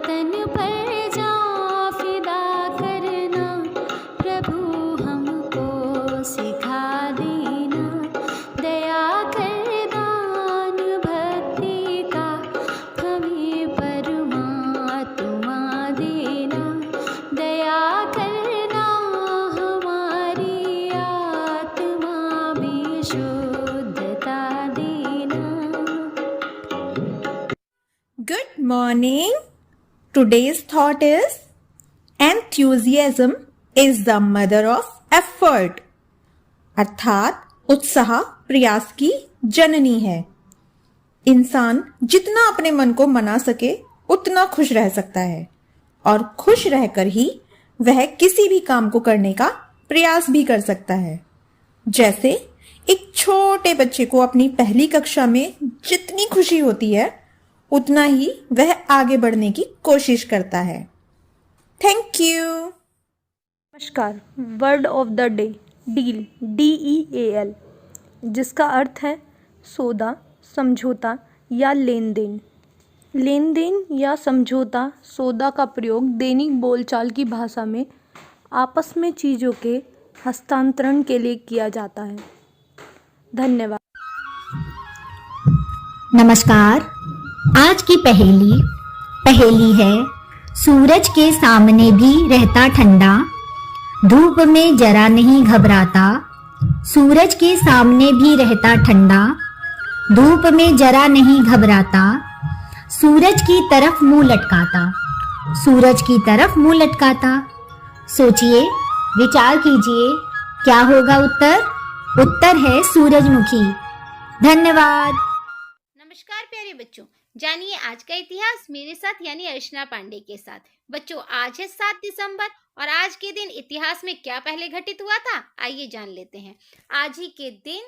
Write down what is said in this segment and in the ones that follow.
तन पर जा फिदा करना, प्रभु हमको सिखा देना। दया कर दान भक्ति का हमें परमात्मा देना। दया करना हमारी आत्मा में शुद्धता देना। Good morning. Today's thought is enthusiasm is the mother of effort. अर्थात उत्साह प्रयास की जननी है। इंसान जितना अपने मन को मना सके उतना खुश रह सकता है और खुश रहकर ही वह किसी भी काम को करने का प्रयास भी कर सकता है। जैसे एक छोटे बच्चे को अपनी पहली कक्षा में जितनी खुशी होती है उतना ही वह आगे बढ़ने की कोशिश करता है। Thank you. नमस्कार। Word of the day deal, DEAL, जिसका अर्थ है सौदा, समझौता या लेन देन। लेन देन या समझौता, सौदा का प्रयोग दैनिक बोलचाल की भाषा में आपस में चीज़ों के हस्तांतरण के लिए किया जाता है। धन्यवाद। नमस्कार। आज की पहेली है, सूरज के सामने भी रहता ठंडा, धूप में जरा नहीं घबराता। सूरज के सामने भी रहता ठंडा, धूप में जरा नहीं घबराता। सूरज की तरफ मुंह लटकाता, सूरज की तरफ मुंह लटकाता। सोचिए, विचार कीजिए, क्या होगा उत्तर? उत्तर है सूरजमुखी। धन्यवाद। नमस्कार प्यारे बच्चों, जानिए आज का इतिहास मेरे साथ यानी अर्चना पांडे के साथ। बच्चों, आज है 7 दिसंबर और आज के दिन इतिहास में क्या पहले घटित हुआ था, आइए जान लेते हैं। आज ही के दिन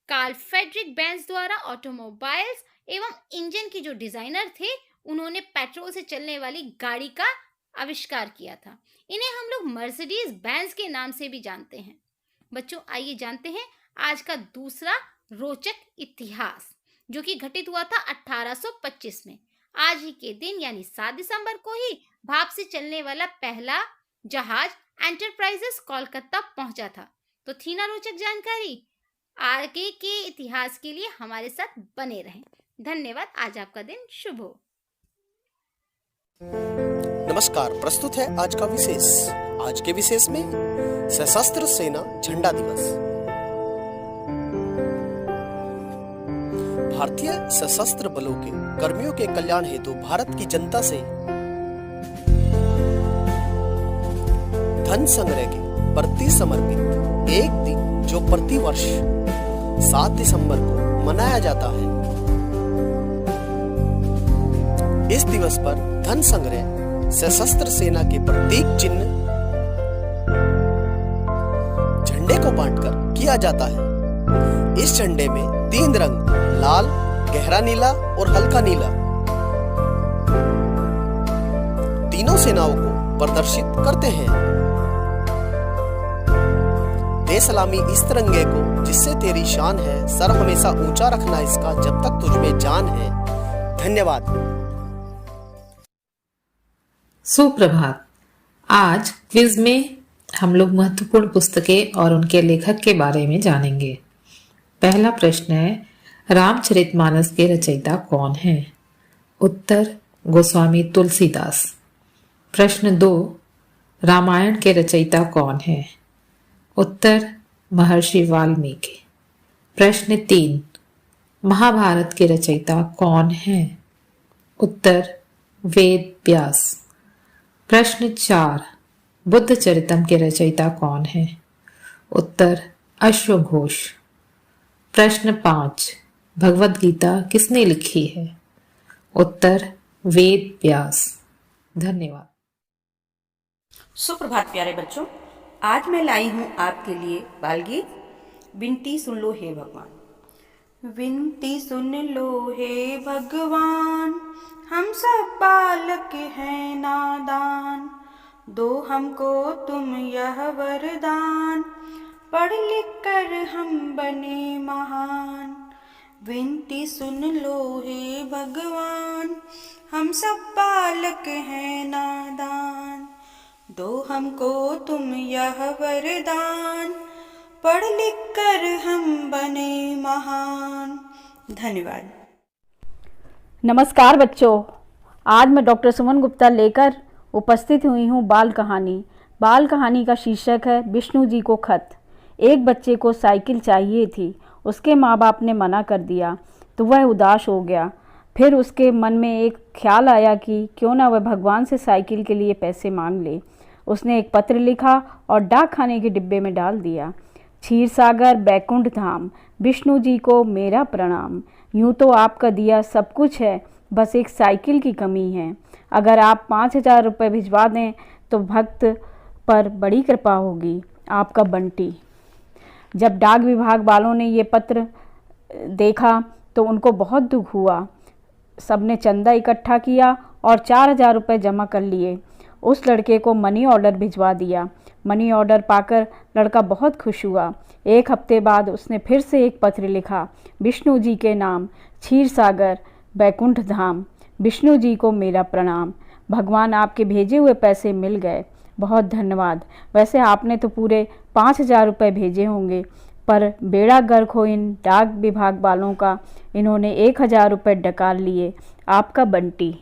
कार्ल फ्रेडरिक बेंज द्वारा ऑटोमोबाइल्स एवं इंजन के जो डिजाइनर थे, उन्होंने पेट्रोल से चलने वाली गाड़ी का आविष्कार किया था। इन्हें हम लोग मर्सिडीज बेंज के नाम से भी जानते हैं। बच्चों, आइए जानते हैं आज का दूसरा रोचक इतिहास, जो कि घटित हुआ था 1825 में। आज ही के दिन यानी 7 दिसंबर को ही भाप से चलने वाला पहला जहाज एंटरप्राइजेस कोलकाता पहुंचा था। तो थी ना रोचक जानकारी? आगे के इतिहास के लिए हमारे साथ बने रहें। धन्यवाद। आज आपका दिन शुभ हो। नमस्कार, प्रस्तुत है आज का विशेष। आज के विशेष में सशस्त्र सेना झंडा दिवस। भारतीय सशस्त्र बलों के कर्मियों के कल्याण हेतु भारत की जनता से धन संग्रह के प्रति समर्पित एक दिन, जो प्रति वर्ष 7 दिसंबर को मनाया जाता है। इस दिवस पर धन संग्रह सशस्त्र सेना के प्रतीक चिन्ह झंडे को बांटकर किया जाता है। इस झंडे में 3 रंग, लाल, गहरा नीला और हल्का नीला, तीनों सेनाओं को प्रदर्शित करते हैं। दे सलामी इस तिरंगे को जिससे तेरी शान है, सर हमेशा ऊंचा रखना इसका जब तक तुझ में जान है। धन्यवाद। सुप्रभात। आज क्विज में हम लोग महत्वपूर्ण पुस्तकें और उनके लेखक के बारे में जानेंगे। पहला प्रश्न है, रामचरितमानस के रचयिता कौन है? उत्तर, गोस्वामी तुलसीदास। प्रश्न 2, रामायण के रचयिता कौन है? उत्तर, महर्षि वाल्मीकि। प्रश्न 3, महाभारत के रचयिता कौन है? उत्तर, वेद व्यास। प्रश्न 4, बुद्ध चरितम के रचयिता कौन है? उत्तर, अश्वघोष। प्रश्न 5, भगवद गीता किसने लिखी है? उत्तर, वेद व्यास। धन्यवाद। सुप्रभात प्यारे बच्चों, आज मैं लाई हूँ आपके लिए बाल गीत विनती सुन लो हे भगवान। विनती सुन लो हे भगवान, हम सब बालक हैं नादान, दो हमको तुम यह वरदान, पढ़ लिख कर हम बने महान। विनती सुन लो हे भगवान, हम सब बालक हैं नादान, दो हमको तुम यह वरदान, पढ़ लिख कर हम बने महान। धन्यवाद। नमस्कार बच्चों, आज मैं डॉक्टर सुमन गुप्ता लेकर उपस्थित हुई हूँ बाल कहानी। बाल कहानी का शीर्षक है विष्णु जी को खत। एक बच्चे को साइकिल चाहिए थी। उसके माँ बाप ने मना कर दिया तो वह उदास हो गया। फिर उसके मन में एक ख्याल आया कि क्यों ना वह भगवान से साइकिल के लिए पैसे मांग ले। उसने एक पत्र लिखा और डाक खाने के डिब्बे में डाल दिया। क्षीर सागर बैकुंठ धाम, विष्णु जी को मेरा प्रणाम। यूँ तो आपका दिया सब कुछ है, बस एक साइकिल की कमी है। अगर आप 5,000 रुपये भिजवा दें तो भक्त पर बड़ी कृपा होगी। आपका बंटी। जब डाक विभाग वालों ने ये पत्र देखा तो उनको बहुत दुख हुआ। सबने चंदा इकट्ठा किया और 4,000 रुपये जमा कर लिए। उस लड़के को मनी ऑर्डर भिजवा दिया। मनी ऑर्डर पाकर लड़का बहुत खुश हुआ। एक हफ्ते बाद उसने फिर से एक पत्र लिखा। विष्णु जी के नाम, क्षीर सागर बैकुंठ धाम, विष्णु जी को मेरा प्रणाम। भगवान आपके भेजे हुए पैसे मिल गए, बहुत धन्यवाद। वैसे आपने तो पूरे 5,000 रुपये भेजे होंगे, पर बेड़ा गर्क हो इन डाक विभाग वालों का। इन्होंने 1,000 रुपये डकार लिए। आपका बंटी।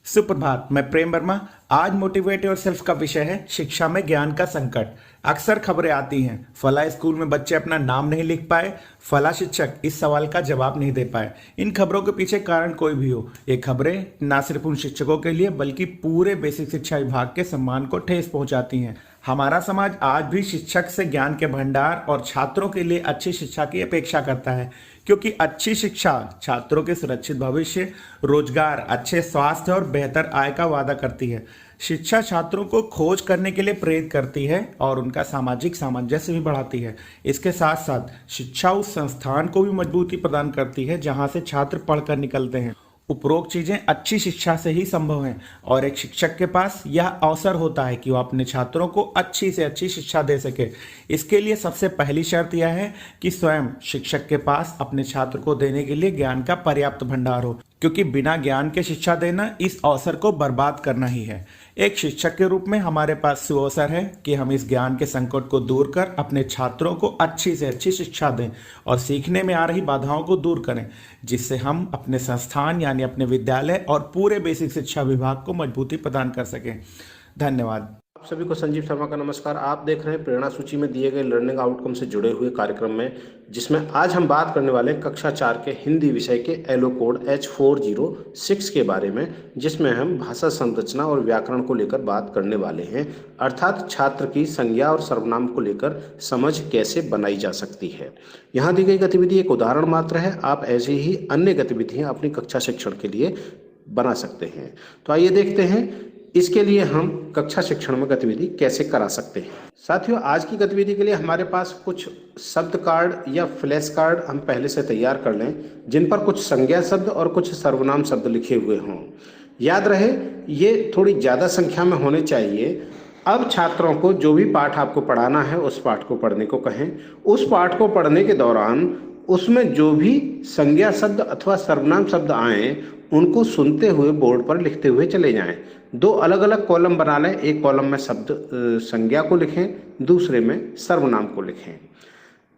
सुप्रभात, मैं प्रेम वर्मा। आज मोटिवेट योर सेल्फ का विषय है शिक्षा में ज्ञान का संकट। अक्सर खबरें आती हैं, फला स्कूल में बच्चे अपना नाम नहीं लिख पाए, फला शिक्षक इस सवाल का जवाब नहीं दे पाए। इन खबरों के पीछे कारण कोई भी हो, ये खबरें ना सिर्फ उन शिक्षकों के लिए बल्कि पूरे बेसिक शिक्षा विभाग के सम्मान को ठेस पहुंचाती हैं। हमारा समाज आज भी शिक्षक से ज्ञान के भंडार और छात्रों के लिए अच्छी शिक्षा की अपेक्षा करता है, क्योंकि अच्छी शिक्षा छात्रों के सुरक्षित भविष्य, रोजगार, अच्छे स्वास्थ्य और बेहतर आय का वादा करती है। शिक्षा छात्रों को खोज करने के लिए प्रेरित करती है और उनका सामाजिक सामंजस्य भी बढ़ाती है। इसके साथ साथ शिक्षा उस संस्थान को भी मजबूती प्रदान करती है जहां से छात्र पढ़कर निकलते हैं। उपरोक्त चीजें अच्छी शिक्षा से ही संभव हैं और एक शिक्षक के पास यह अवसर होता है कि वह अपने छात्रों को अच्छी से अच्छी शिक्षा दे सके। इसके लिए सबसे पहली शर्त यह है कि स्वयं शिक्षक के पास अपने छात्र को देने के लिए ज्ञान का पर्याप्त भंडार हो, क्योंकि बिना ज्ञान के शिक्षा देना इस अवसर को बर्बाद करना ही है। एक शिक्षक के रूप में हमारे पास सुअवसर है कि हम इस ज्ञान के संकट को दूर कर अपने छात्रों को अच्छी से अच्छी शिक्षा दें और सीखने में आ रही बाधाओं को दूर करें, जिससे हम अपने संस्थान यानी अपने विद्यालय और पूरे बेसिक शिक्षा विभाग को मजबूती प्रदान कर सकें। धन्यवाद। आप सभी को संजीव शर्मा का नमस्कार। आप देख रहे हैं प्रेरणा सूची में दिए गए लर्निंग आउटकम से जुड़े हुए कार्यक्रम में, जिसमें आज हम बात करने वाले हैं कक्षा 4 के हिंदी विषय के एलो कोड H406 के बारे में, जिसमें हम भाषा संरचना और व्याकरण को लेकर बात करने वाले हैं, अर्थात छात्र की संज्ञा और सर्वनाम को लेकर समझ कैसे बनाई जा सकती है। यहाँ दी गई गतिविधि एक उदाहरण मात्र है। आप ऐसी ही अन्य गतिविधियाँ अपनी कक्षा शिक्षण के लिए बना सकते हैं। तो आइए देखते हैं इसके लिए हम कक्षा शिक्षण में गतिविधि कैसे करा सकते हैं। साथियों, आज की गतिविधि के लिए हमारे पास कुछ शब्द कार्ड या फ्लैश कार्ड हम पहले से तैयार कर लें, जिन पर कुछ संज्ञा शब्द और कुछ सर्वनाम शब्द लिखे हुए हों। याद रहे, ये थोड़ी ज़्यादा संख्या में होने चाहिए। अब छात्रों को जो भी पाठ आपको पढ़ाना है उस पाठ को पढ़ने को कहें। उस पाठ को पढ़ने के दौरान उसमें जो भी संज्ञा शब्द अथवा सर्वनाम शब्द आए उनको सुनते हुए बोर्ड पर लिखते हुए चले जाएं। 2 अलग अलग कॉलम बना लें। एक कॉलम में शब्द संज्ञा को लिखें, दूसरे में सर्वनाम को लिखें।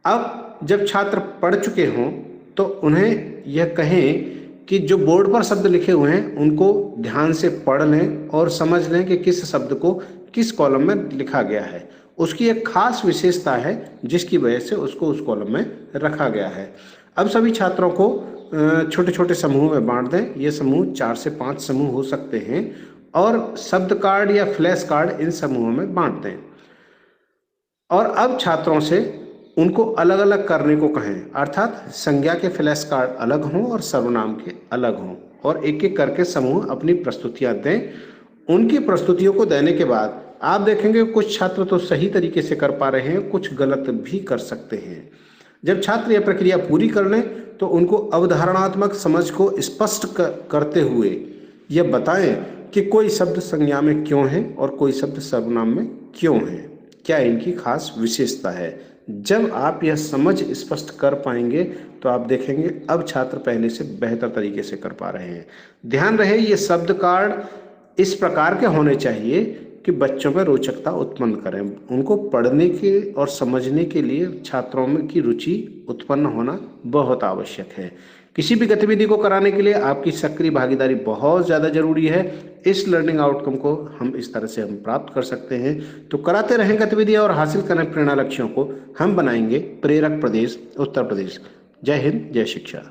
अब जब छात्र पढ़ चुके हों तो उन्हें यह कहें कि जो बोर्ड पर शब्द लिखे हुए हैं उनको ध्यान से पढ़ लें और समझ लें कि किस शब्द को किस कॉलम में लिखा गया है। उसकी एक खास विशेषता है जिसकी वजह से उसको उस कॉलम में रखा गया है। अब सभी छात्रों को छोटे छोटे समूह में बांट दें। ये समूह 4 से 5 समूह हो सकते हैं और शब्द कार्ड या फ्लैश कार्ड इन समूहों में बांट दें। और अब छात्रों से उनको अलग अलग करने को कहें, अर्थात संज्ञा के फ्लैश कार्ड अलग हों और सर्वनाम के अलग हों, और एक एक करके समूह अपनी प्रस्तुतियां दें। उनकी प्रस्तुतियों को देने के बाद आप देखेंगे कुछ छात्र तो सही तरीके से कर पा रहे हैं, कुछ गलत भी कर सकते हैं। जब छात्र यह प्रक्रिया पूरी कर लें तो उनको अवधारणात्मक समझ को स्पष्ट करते हुए यह बताएं कि कोई शब्द संज्ञा में क्यों है और कोई शब्द सर्वनाम में क्यों है, क्या इनकी खास विशेषता है। जब आप यह समझ स्पष्ट कर पाएंगे तो आप देखेंगे अब छात्र पहले से बेहतर तरीके से कर पा रहे हैं। ध्यान रहे ये शब्द कार्ड इस प्रकार के होने चाहिए कि बच्चों में रोचकता उत्पन्न करें। उनको पढ़ने के और समझने के लिए छात्रों में की रुचि उत्पन्न होना बहुत आवश्यक है। किसी भी गतिविधि को कराने के लिए आपकी सक्रिय भागीदारी बहुत ज़्यादा जरूरी है। इस लर्निंग आउटकम को हम इस तरह से हम प्राप्त कर सकते हैं। तो कराते रहें गतिविधियां और हासिल करें प्रेरणा लक्ष्यों को। हम बनाएंगे प्रेरक प्रदेश उत्तर प्रदेश। जय हिंद, जय शिक्षा।